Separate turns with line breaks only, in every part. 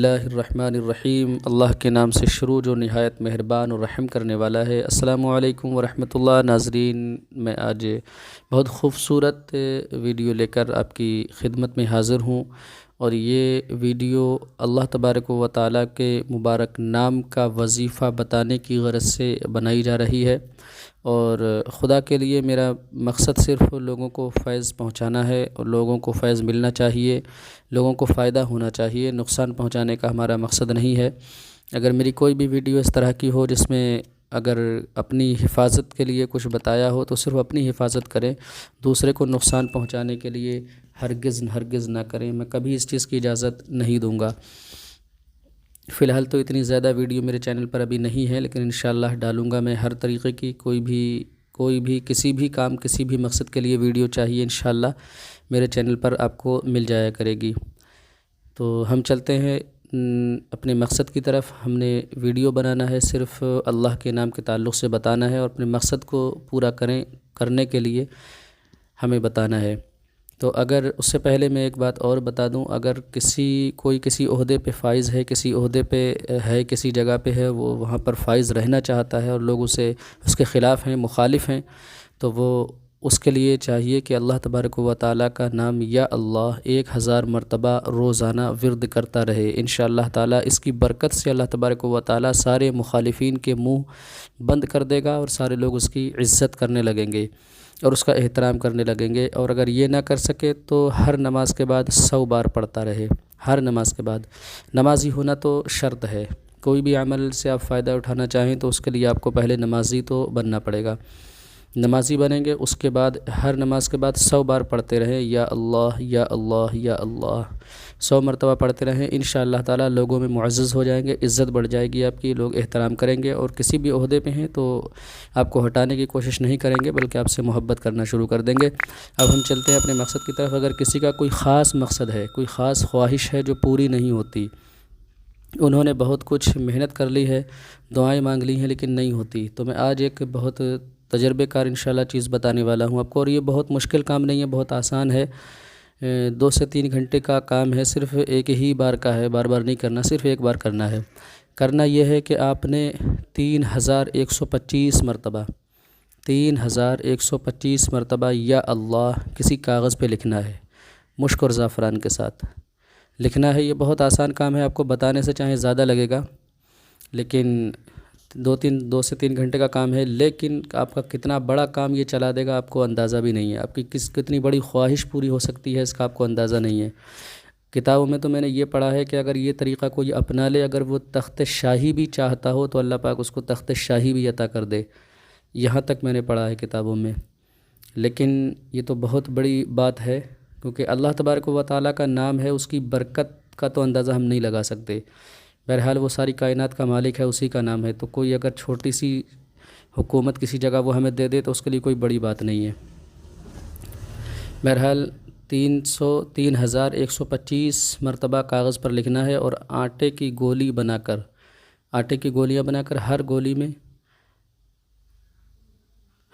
اللہ الرحمن الرحیم، اللہ کے نام سے شروع جو نہایت مہربان اور رحم کرنے والا ہے۔ السلام علیکم ورحمۃ اللہ۔ ناظرین، میں آج بہت خوبصورت ویڈیو لے کر آپ کی خدمت میں حاضر ہوں، اور یہ ویڈیو اللہ تبارک و تعالیٰ کے مبارک نام کا وظیفہ بتانے کی غرض سے بنائی جا رہی ہے، اور خدا کے لیے میرا مقصد صرف لوگوں کو فیض پہنچانا ہے، اور لوگوں کو فیض ملنا چاہیے، لوگوں کو فائدہ ہونا چاہیے، نقصان پہنچانے کا ہمارا مقصد نہیں ہے۔ اگر میری کوئی بھی ویڈیو اس طرح کی ہو جس میں اگر اپنی حفاظت کے لیے کچھ بتایا ہو تو صرف اپنی حفاظت کریں، دوسرے کو نقصان پہنچانے کے لیے ہرگز نہ کریں۔ میں کبھی اس چیز کی اجازت نہیں دوں گا۔ فی الحال تو اتنی زیادہ ویڈیو میرے چینل پر ابھی نہیں ہے، لیکن انشاءاللہ ڈالوں گا میں ہر طریقے کی۔ کوئی بھی کسی بھی کام، کسی بھی مقصد کے لیے ویڈیو چاہیے، انشاءاللہ میرے چینل پر آپ کو مل جایا کرے گی۔ تو ہم چلتے ہیں اپنے مقصد کی طرف۔ ہم نے ویڈیو بنانا ہے، صرف اللہ کے نام کے تعلق سے بتانا ہے، اور اپنے مقصد کو پورا کرنے کے لیے ہمیں بتانا ہے۔ تو اگر اس سے پہلے میں ایک بات اور بتا دوں، اگر کوئی کسی عہدے پہ فائز ہے، کسی عہدے پہ ہے، کسی جگہ پہ ہے، وہ وہاں پر فائز رہنا چاہتا ہے اور لوگ اس کے خلاف ہیں، مخالف ہیں، تو وہ اس کے لیے چاہیے کہ اللہ تبارک و تعالیٰ کا نام یا اللہ 1000 مرتبہ روزانہ ورد کرتا رہے۔ انشاءاللہ تعالیٰ اس کی برکت سے اللہ تبارک و تعالیٰ سارے مخالفین کے منہ بند کر دے گا، اور سارے لوگ اس کی عزت کرنے لگیں گے اور اس کا احترام کرنے لگیں گے۔ اور اگر یہ نہ کر سکے تو ہر نماز کے بعد 100 بار پڑھتا رہے، ہر نماز کے بعد۔ نمازی ہونا تو شرط ہے، کوئی بھی عمل سے آپ فائدہ اٹھانا چاہیں تو اس کے لیے آپ کو پہلے نمازی تو بننا پڑے گا۔ نمازی بنیں گے، اس کے بعد ہر نماز کے بعد 100 بار پڑھتے رہیں، یا اللہ یا اللہ یا اللہ، 100 مرتبہ پڑھتے رہیں۔ انشاءاللہ تعالیٰ لوگوں میں معزز ہو جائیں گے، عزت بڑھ جائے گی آپ کی، لوگ احترام کریں گے، اور کسی بھی عہدے پہ ہیں تو آپ کو ہٹانے کی کوشش نہیں کریں گے، بلکہ آپ سے محبت کرنا شروع کر دیں گے۔ اب ہم چلتے ہیں اپنے مقصد کی طرف۔ اگر کسی کا کوئی خاص مقصد ہے، کوئی خاص خواہش ہے جو پوری نہیں ہوتی، انہوں نے بہت کچھ محنت کر لی ہے، دعائیں مانگ لی ہیں، لیکن نہیں ہوتی، تو میں آج ایک بہت تجربے کار انشاءاللہ چیز بتانے والا ہوں آپ کو، اور یہ بہت مشکل کام نہیں ہے، بہت آسان ہے۔ 2 سے 3 گھنٹے کا کام ہے، صرف ایک ہی بار کا ہے، بار بار نہیں کرنا، صرف ایک بار کرنا ہے۔ کرنا یہ ہے کہ آپ نے 3125 مرتبہ 3125 مرتبہ یا اللہ کسی کاغذ پہ لکھنا ہے، مشک اور زعفران کے ساتھ لکھنا ہے۔ یہ بہت آسان کام ہے، آپ کو بتانے سے چاہے زیادہ لگے گا، لیکن 2 سے 3 گھنٹے کا کام ہے، لیکن آپ کا کتنا بڑا کام یہ چلا دے گا آپ کو اندازہ بھی نہیں ہے۔ آپ کی کتنی بڑی خواہش پوری ہو سکتی ہے، اس کا آپ کو اندازہ نہیں ہے۔ کتابوں میں تو میں نے یہ پڑھا ہے کہ اگر یہ طریقہ کوئی اپنا لے، اگر وہ تخت شاہی بھی چاہتا ہو تو اللہ پاک اس کو تخت شاہی بھی عطا کر دے، یہاں تک میں نے پڑھا ہے کتابوں میں۔ لیکن یہ تو بہت بڑی بات ہے، کیونکہ اللہ تبارک و تعالیٰ کا نام ہے، اس کی برکت کا تو اندازہ ہم نہیں لگا سکتے۔ بہرحال وہ ساری کائنات کا مالک ہے، اسی کا نام ہے، تو کوئی اگر چھوٹی سی حکومت کسی جگہ وہ ہمیں دے دے تو اس کے لیے کوئی بڑی بات نہیں ہے۔ بہرحال 3125 مرتبہ کاغذ پر لکھنا ہے، اور آٹے کی گولیاں بنا کر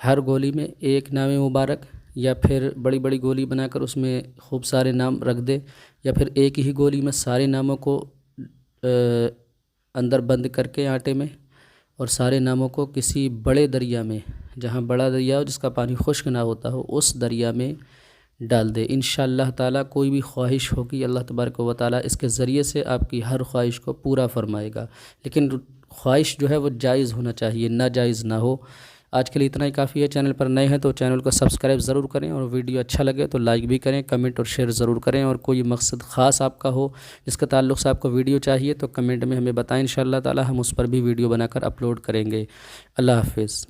ہر گولی میں ایک نام مبارک، یا پھر بڑی بڑی گولی بنا کر اس میں خوب سارے نام رکھ دے، یا پھر ایک ہی گولی میں سارے ناموں کو اندر بند کر کے آٹے میں، اور سارے ناموں کو کسی بڑے دریا میں، جہاں بڑا دریا ہو جس کا پانی خشک نہ ہوتا ہو، اس دریا میں ڈال دے۔ انشاءاللہ تعالیٰ کوئی بھی خواہش ہوگی، اللہ تبارک و تعالیٰ اس کے ذریعے سے آپ کی ہر خواہش کو پورا فرمائے گا، لیکن خواہش جو ہے وہ جائز ہونا چاہیے، ناجائز نہ ہو۔ آج کے لیے اتنا ہی کافی ہے۔ چینل پر نئے ہیں تو چینل کو سبسکرائب ضرور کریں، اور ویڈیو اچھا لگے تو لائک بھی کریں، کمنٹ اور شیئر ضرور کریں، اور کوئی مقصد خاص آپ کا ہو جس کے تعلق سے آپ کو ویڈیو چاہیے تو کمنٹ میں ہمیں بتائیں، انشاءاللہ تعالی ہم اس پر بھی ویڈیو بنا کر اپلوڈ کریں گے۔ اللہ حافظ۔